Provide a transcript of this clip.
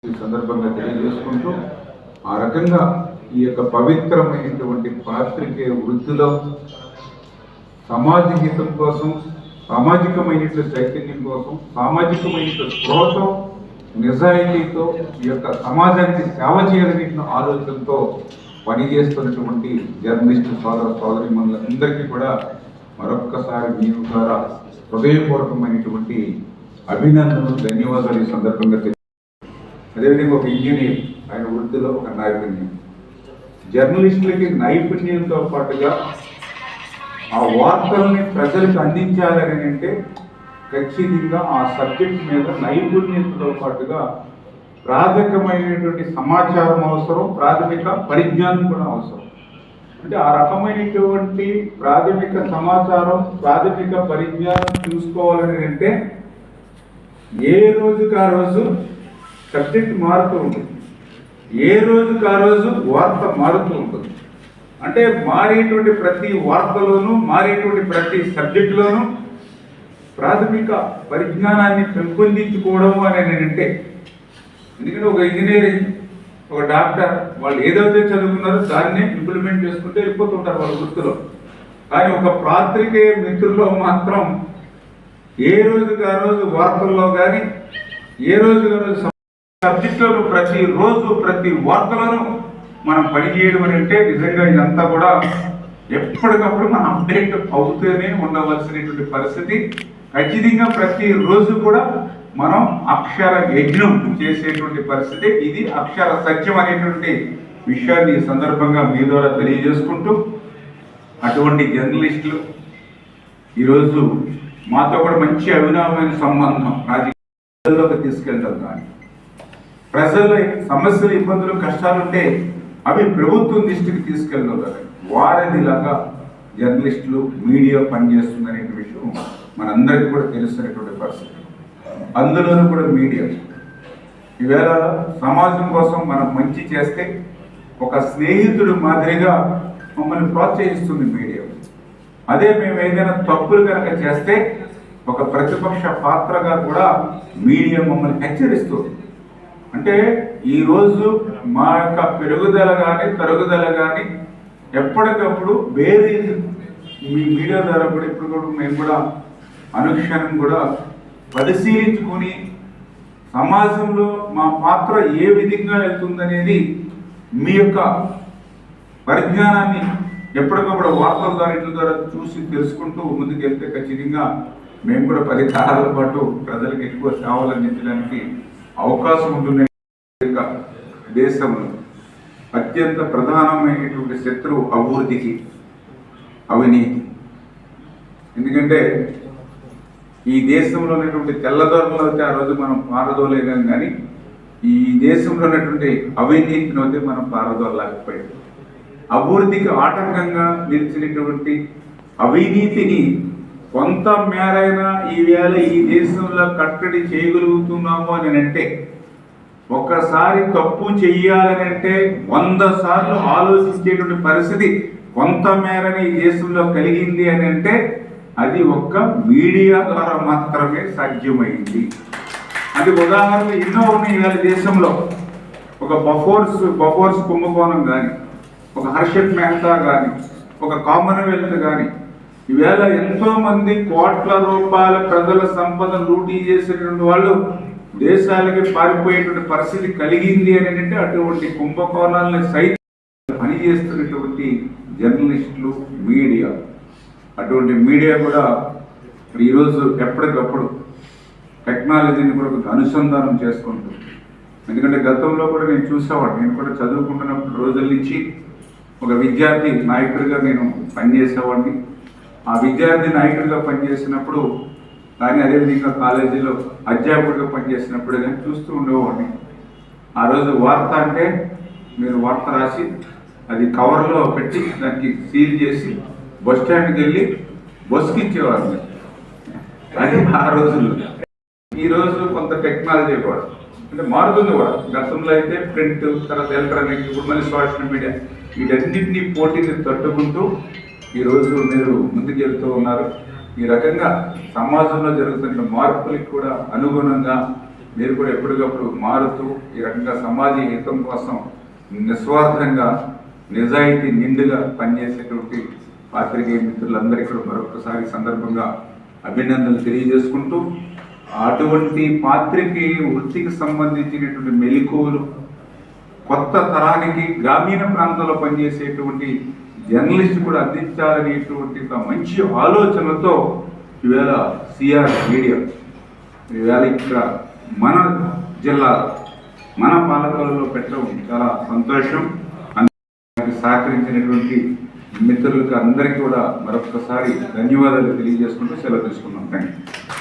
ఈ సందర్భంగా తెలియజేసుకుంటూ ఆ రకంగా ఈ యొక్క పవిత్రమైనటువంటి పాత్రికేయ వృత్తిలో సమాజ హితం కోసం, సామాజికమైనటువంటి చైతన్యం కోసం, సామాజికమైనటువంటి స్పృహతో, నిజాయితీతో ఈ యొక్క సమాజానికి సేవ చేయాలనే ఆలోచనతో పనిచేస్తున్నటువంటి జర్నలిస్టు సోదర సోదరీమణులందరికీ కూడా మరొక్కసారి మీ ద్వారా హృదయపూర్వకమైనటువంటి అభినందనలు, ధన్యవాదాలు ఈ సందర్భంగా అదేవిధంగా ఒక ఇంజనీర్, ఆయన వృత్తిలో ఒక నైపుణ్యం. జర్నలిస్టులకి నైపుణ్యంతో పాటుగా ఆ వార్తల్ని ప్రజలకు అందించాలని అంటే ఖచ్చితంగా ఆ సబ్జెక్ట్ మీద నైపుణ్యతతో పాటుగా ప్రాథమికమైనటువంటి సమాచారం అవసరం, ప్రాథమిక పరిజ్ఞానం కూడా అవసరం. అంటే ఆ రకమైనటువంటి ప్రాథమిక సమాచారం, ప్రాథమిక పరిజ్ఞానం చూసుకోవాలని అంటే ఏ రోజుకి ఆ రోజు సబ్జెక్ట్ మారుతూ ఉంటుంది, ఏ రోజుకి ఆ రోజు వార్త మారుతూ ఉంటుంది. అంటే మారేటువంటి ప్రతి వార్తలోనూ, మారేటువంటి ప్రతి సబ్జెక్టులోనూ ప్రాథమిక పరిజ్ఞానాన్ని పెంపొందించుకోవడం అని అంటే, ఎందుకంటే ఒక ఇంజనీరింగ్, ఒక డాక్టర్ వాళ్ళు ఏదైతే చదువుకున్నారో దాన్నే ఇంప్లిమెంట్ చేసుకుంటూ వెళ్ళిపోతుంటారు వాళ్ళ వృత్తిలో. కానీ ఒక పాత్రికేయ మిత్రుల్లో మాత్రం ఏ రోజుకి ఆ రోజు వార్తల్లో కానీ, ఏ రోజుకి ఆ రోజు సబ్జెక్టులను ప్రతిరోజు ప్రతి వార్తలను మనం పనిచేయడం అని అంటే నిజంగా ఇదంతా కూడా ఎప్పటికప్పుడు మనం అప్డేట్ అవుతూనే ఉండవలసినటువంటి పరిస్థితి. ఖచ్చితంగా ప్రతిరోజు కూడా మనం అక్షర యజ్ఞం చేసేటువంటి పరిస్థితి. ఇది అక్షర సత్యం అనేటువంటి విషయాన్ని ఈ సందర్భంగా మీ ద్వారా తెలియజేసుకుంటూ, అటువంటి జర్నలిస్టులు ఈరోజు మాతో కూడా మంచి అవినామైన సంబంధం రాజకీయాల్లోకి తీసుకెళ్తాం. కానీ ప్రజల సమస్యలు, ఇబ్బందులు, కష్టాలుంటే అవి ప్రభుత్వం దృష్టికి తీసుకెళ్ళడం కదా, వారధిలాగా జర్నలిస్టులు, మీడియా పనిచేస్తుందనే విషయం మనందరికీ కూడా తెలుస్తున్నటువంటి పరిస్థితి. అందులోనూ కూడా మీడియా ఈవేళ సమాజం కోసం మనం మంచి చేస్తే ఒక స్నేహితుడు మాదిరిగా మమ్మల్ని ప్రోత్సహిస్తుంది మీడియా. అదే మేము ఏదైనా తప్పులు కనుక చేస్తే ఒక ప్రతిపక్ష పాత్రగా కూడా మీడియా మమ్మల్ని హెచ్చరిస్తుంది. అంటే ఈరోజు మా యొక్క పెరుగుదల కానీ, తరుగుదల కానీ ఎప్పటికప్పుడు వేరే మీ మీడియా ద్వారా కూడా ఇప్పుడు కూడా మేము కూడా అనుక్షణం కూడా పరిశీలించుకొని సమాజంలో మా పాత్ర ఏ విధంగా వెళ్తుందనేది మీ యొక్క పరిజ్ఞానాన్ని ఎప్పటికప్పుడు వార్తల ద్వారా, ఇట్ల ద్వారా చూసి తెలుసుకుంటూ ముందుకు వెళ్తే ఖచ్చితంగా మేము కూడా 10 కాలాల పాటు ప్రజలకు ఎక్కువ సేవలు అందించడానికి అవకాశం ఉంటుంది. దేశంలో అత్యంత ప్రధానమైనటువంటి శత్రువు అభివృద్ధికి అవినీతి. ఎందుకంటే ఈ దేశంలో ఉన్నటువంటి తెల్లదొరలు అయితే ఆ రోజు మనం పారదోలేగాం, కానీ ఈ దేశంలో ఉన్నటువంటి అవినీతిని అయితే మనం పారదోలలేకపోయాం. అభివృద్ధికి ఆటంకంగా నిలిచినటువంటి అవినీతిని కొంత మేరైనా ఈవేళ ఈ దేశంలో కట్టడి చేయగలుగుతున్నాము అని అంటే, ఒక్కసారి తప్పు చెయ్యాలని అంటే 100 సార్లు ఆలోచించేటువంటి పరిస్థితి కొంత మేరని ఈ దేశంలో కలిగింది అని అంటే అది ఒక్క మీడియా ద్వారా మాత్రమే సాధ్యమైంది. అది ఉదాహరణ ఎన్నో ఉన్నాయి ఇవాళ దేశంలో. ఒక బఫోర్స్ కుంభకోణం కానీ, ఒక హర్షద్ మెహతా కానీ, ఒక కామన్వెల్త్ కానీ, ఈవేళ ఎంతో మంది కోట్ల రూపాయల ప్రజల సంపదను లూటీ చేసేటువంటి వాళ్ళు దేశాలకి పారిపోయేటువంటి పరిస్థితి కలిగింది అని అంటే అటువంటి కుంభకోణాలను సైతం పనిచేస్తున్నటువంటి జర్నలిస్టులు, మీడియా. అటువంటి మీడియా కూడా ఈరోజు ఎప్పటికప్పుడు టెక్నాలజీని కూడా అనుసంధానం చేసుకుంటూ, ఎందుకంటే గతంలో కూడా నేను చూసేవాడిని, నేను కూడా చదువుకుంటున్నప్పుడు రోజుల నుంచి ఒక విద్యార్థి నాయకుడిగా నేను పనిచేసేవాడిని. ఆ విద్యార్థి నాయకుడిగా పనిచేసినప్పుడు కానీ, అదేవిధంగా కాలేజీలో అధ్యాపకుడిగా పనిచేసినప్పుడు కానీ చూస్తూ ఉండేవాడిని. ఆ రోజు వార్త అంటే మీరు వార్త రాసి అది కవర్లో పెట్టి దానికి సీల్ చేసి బస్ స్టాండ్కి వెళ్ళి బస్కి ఇచ్చేవారు. అది ఆ రోజుల్లో. ఈరోజు కొంత టెక్నాలజీ కూడా అంటే మారుతుంది కూడా. గతంలో అయితే ప్రింట్, తర్వాత ఎలక్ట్రానిక్, ఇప్పుడు మళ్ళీ సోషల్ మీడియా, వీటన్నింటినీ పోటీని తట్టుకుంటూ ఈరోజు మీరు ముందుకెళ్తూ ఉన్నారు. ఈ రకంగా సమాజంలో జరుగుతున్న మార్పులకు కూడా అనుగుణంగా మీరు కూడా ఎప్పటికప్పుడు మారుతూ ఈ రకంగా సమాజ హితం కోసం నిస్వార్థంగా నిజాయితీ నిండుగా పనిచేసేటువంటి పాత్రికేయ మిత్రులందరికీ కూడా మరొకసారి సందర్భంగా అభినందనలు తెలియజేసుకుంటూ అటువంటి పాత్రికేయ వృత్తికి సంబంధించినటువంటి మెలకువలు కొత్త తరానికి గ్రామీణ ప్రాంతాల్లో పనిచేసేటువంటి జర్నలిస్ట్ కూడా అందించాలనేటువంటి ఒక మంచి ఆలోచనతో ఈవేళ సిఆర్ మీడియా ఈవేళ ఇక్కడ మన జిల్లా మన పాలకులలో పెట్టడం చాలా సంతోషం. సహకరించినటువంటి మిత్రులకు అందరికీ కూడా మరొకసారి ధన్యవాదాలు తెలియజేసుకుంటూ సెలవు తీసుకున్నాం. Thank you.